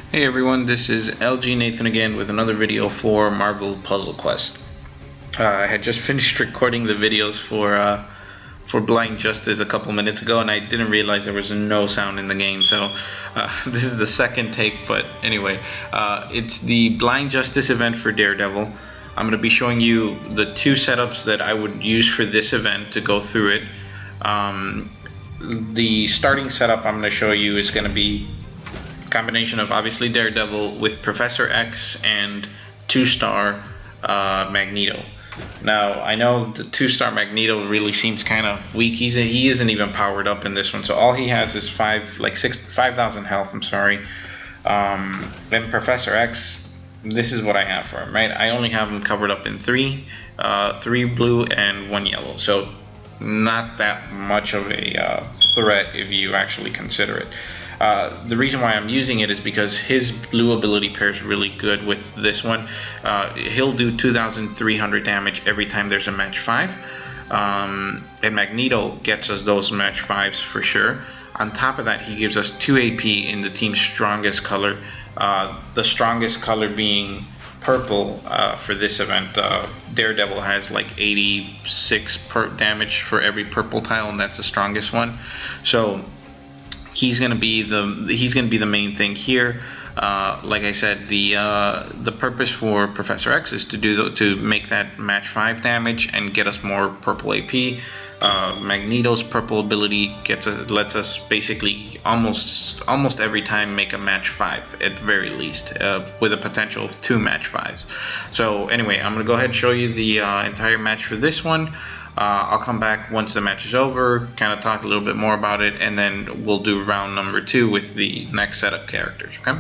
Hey everyone, this is LG Nathan again with another video for Marvel Puzzle Quest. I had just finished recording the videos for Blind Justice a couple minutes ago, and I didn't realize there was no sound in the game, so this is the second take. But anyway, it's the Blind Justice event for Daredevil. I'm going to be showing you the two setups that I would use for this event to go through it. The starting setup I'm going to show you is going to be combination of obviously Daredevil with Professor X and 2-star Magneto. Now I know the 2-star Magneto really seems kind of weak. He isn't even powered up in this one, so all he has is 5,000 health. I'm sorry. And Professor X, this is what I have for him, right? I only have him covered up in 3 blue and 1 yellow, so not that much of a threat if you actually consider it. The reason why I'm using it is because his blue ability pairs really good with this one. He'll do 2,300 damage every time there's a match 5, and Magneto gets us those match 5s for sure. On top of that, he gives us 2 AP in the team's strongest color, the strongest color being purple. For this event, Daredevil has like 86 damage for every purple tile, and that's the strongest one. So he's gonna be the main thing here. Like I said, the purpose for Professor X is to make that match 5 damage and get us more purple AP. Magneto's purple ability lets us basically almost every time make a match 5 at the very least, with a potential of 2 match 5s. So anyway, I'm gonna go ahead and show you the entire match for this one. I'll come back once the match is over, kind of talk a little bit more about it, and then we'll do round number 2 with the next set of characters, okay?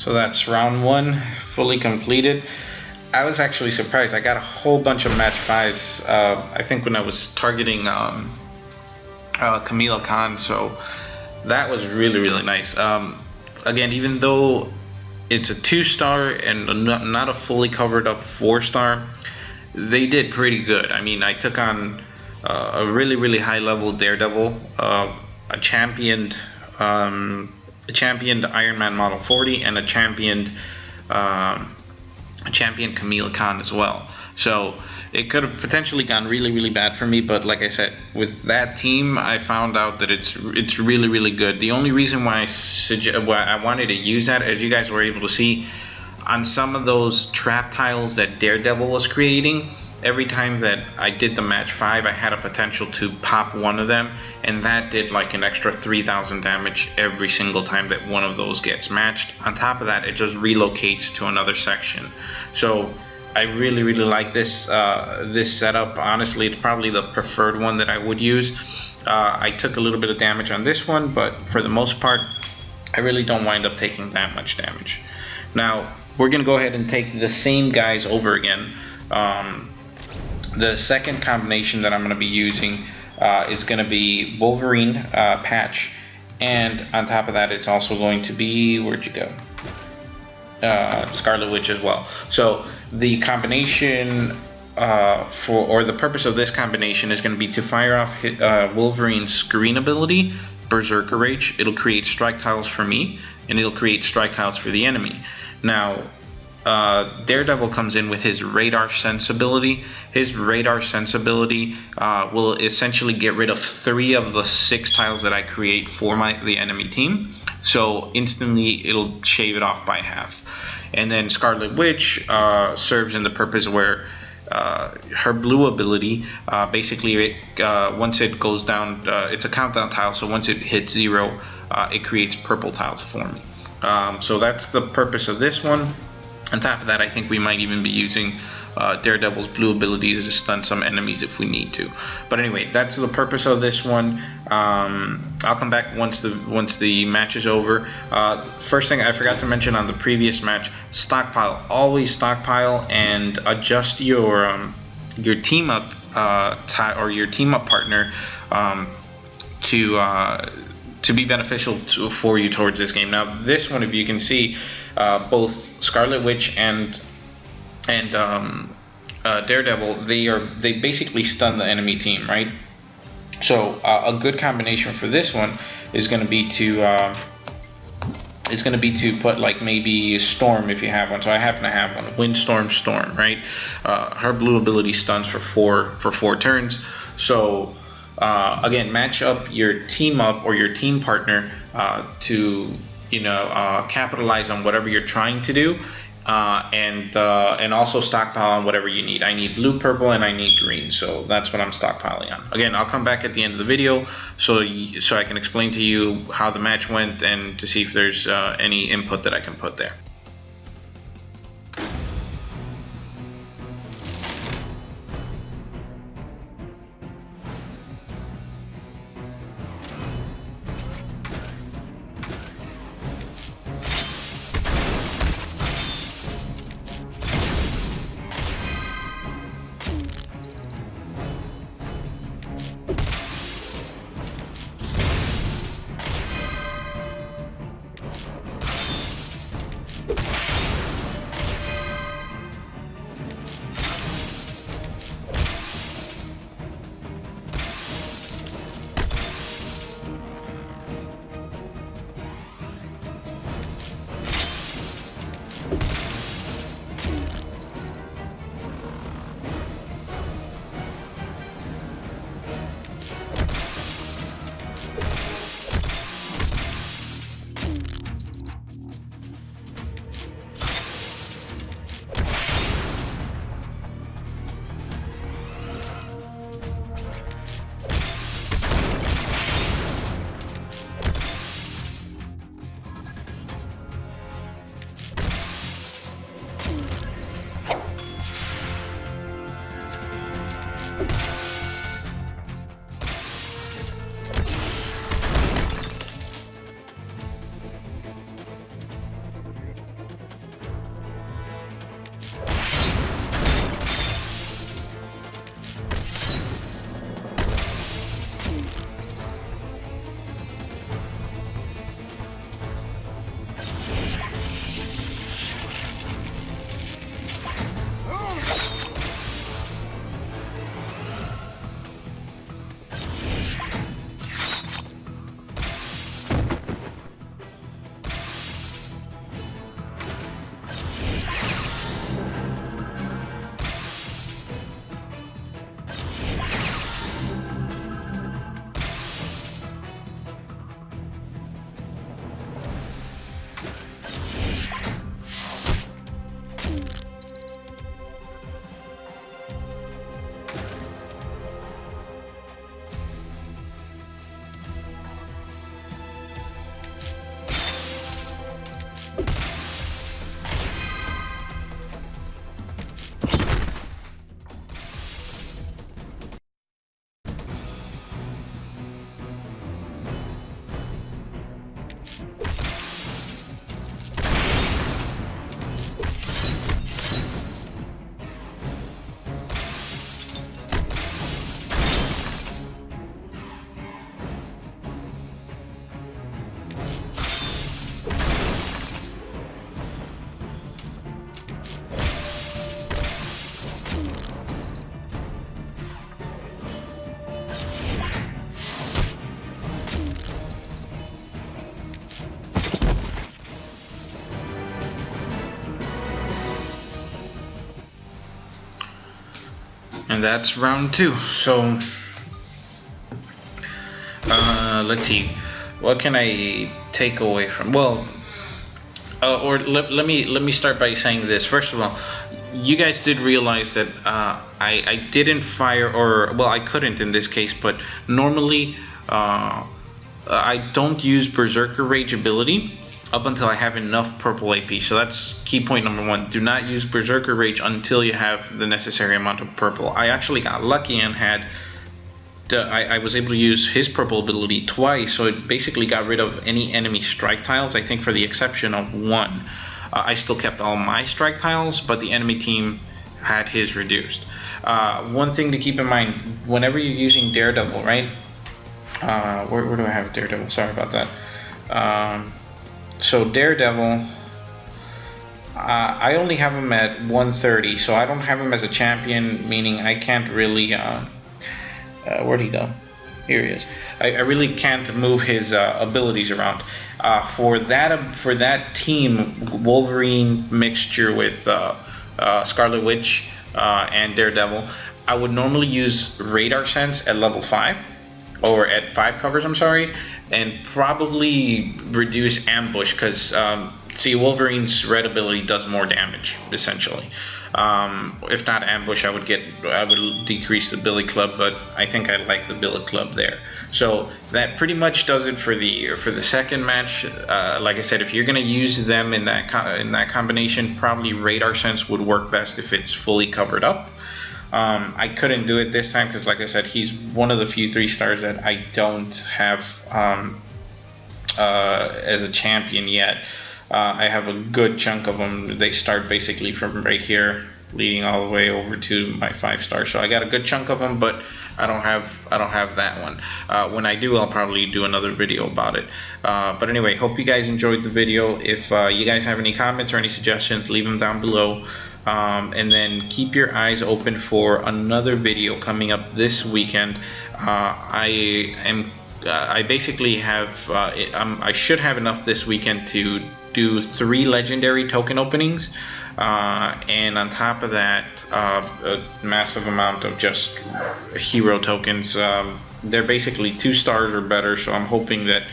So that's round 1 fully completed. I was actually surprised. I got a whole bunch of match 5s. I think when I was targeting Camila Khan, so that was really nice. Again, even though it's a 2-star and not a fully covered up 4-star, they did pretty good. I mean, I took on a really high level Daredevil, a championed Iron Man Model 40, and a championed Camille Khan as well. So it could have potentially gone really bad for me, but like I said, with that team, I found out that it's really good. The only reason why I wanted to use that, as you guys were able to see, on some of those trap tiles that Daredevil was creating, every time that I did the match 5, I had a potential to pop one of them, and that did like an extra 3,000 damage every single time that one of those gets matched. On top of that, it just relocates to another section. So I really like this this setup. Honestly, it's probably the preferred one that I would use. I took a little bit of damage on this one, but for the most part, I really don't wind up taking that much damage. Now, we're going to go ahead and take the same guys over again. The second combination that I'm going to be using is going to be Wolverine patch, and on top of that, it's also going to be, where'd you go? Scarlet Witch as well. So the combination the purpose of this combination is going to be to fire off Wolverine's green ability, Berserker Rage. It'll create strike tiles for me, and it'll create strike tiles for the enemy. Now, Daredevil comes in with his Radar Sense ability. His Radar Sense ability will essentially get rid of 3 of the 6 tiles that I create for the enemy team. So instantly it'll shave it off by half. And then Scarlet Witch serves in the purpose where her blue ability, basically once it goes down, it's a countdown tile, so once it hits 0, it creates purple tiles for me. So that's the purpose of this one. On top of that, I think we might even be using Daredevil's blue ability to stun some enemies if we need to. But anyway, that's the purpose of this one. I'll come back once the match is over. First thing I forgot to mention on the previous match: stockpile. Always stockpile and adjust your team up or your team up partner to be beneficial for you towards this game. Now, this one, if you can see, both Scarlet Witch and Daredevil, they basically stun the enemy team, right? So a good combination for this one is going to be to put like maybe Storm if you have one. So I happen to have one, Windstorm Storm, right? Her blue ability stuns for four turns. So again, match up your team up or your team partner to capitalize on whatever you're trying to do, and also stockpile on whatever you need. I need blue, purple, and I need green, so that's what I'm stockpiling on. Again, I'll come back at the end of the video so I can explain to you how the match went and to see if there's any input that I can put there. And that's round 2. So let's see, what can I take away from? Well, let me start by saying this. First of all, you guys did realize that I didn't fire, or well, I couldn't in this case, but normally I don't use Berserker Rage ability up until I have enough purple AP. So that's key point number 1. Do not use Berserker Rage until you have the necessary amount of purple. I actually got lucky and had I was able to use his purple ability twice, so it basically got rid of any enemy strike tiles. I think for the exception of 1. I still kept all my strike tiles, but the enemy team had his reduced. One thing to keep in mind, whenever you're using Daredevil, right? Where do I have Daredevil? Sorry about that. So Daredevil, I only have him at 130, so I don't have him as a champion, meaning I can't really... where'd he go? Here he is. I really can't move his abilities around. For that team, Wolverine mixture with Scarlet Witch and Daredevil, I would normally use Radar Sense at level 5, or at 5 covers, I'm sorry, and probably reduce Ambush, because see, Wolverine's red ability does more damage, essentially. If not Ambush, I would decrease the Billy Club, but I think I like the Billy Club there. So that pretty much does it for the second match. Like I said, if you're gonna use them in that combination, probably Radar Sense would work best if it's fully covered up. I couldn't do it this time because, like I said, he's one of the few 3-stars that I don't have as a champion yet. I have a good chunk of them. They start basically from right here, leading all the way over to my 5-star. So I got a good chunk of them, but I don't have that one. When I do, I'll probably do another video about it. But anyway, hope you guys enjoyed the video. If you guys have any comments or any suggestions, leave them down below. And then keep your eyes open for another video coming up this weekend. I basically have I should have enough this weekend to do 3 legendary token openings, and on top of that, a massive amount of just hero tokens. They're basically 2 stars or better, so I'm hoping that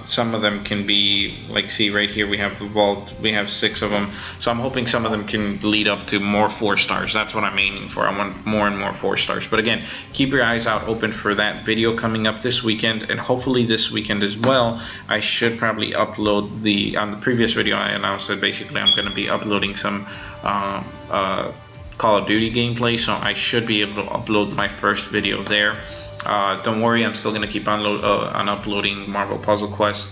some of them can be, like, see right here we have the vault, we have 6 of them, so I'm hoping some of them can lead up to more 4 stars. That's what I'm aiming for. I want more and more 4 stars. But again, keep your eyes out open for that video coming up this weekend, and hopefully this weekend as well. I should probably upload on the previous video I announced that basically I'm going to be uploading some Call of Duty gameplay, so I should be able to upload my first video there. Don't worry, I'm still going to keep on uploading Marvel Puzzle Quest,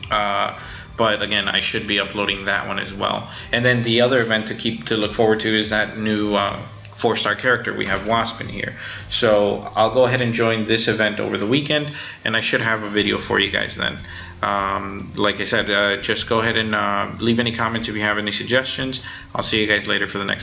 but again, I should be uploading that one as well. And then the other event to look forward to is that new 4-star character. We have Wasp in here, so I'll go ahead and join this event over the weekend, and I should have a video for you guys then. Like I said, just go ahead and leave any comments if you have any suggestions. I'll see you guys later for the next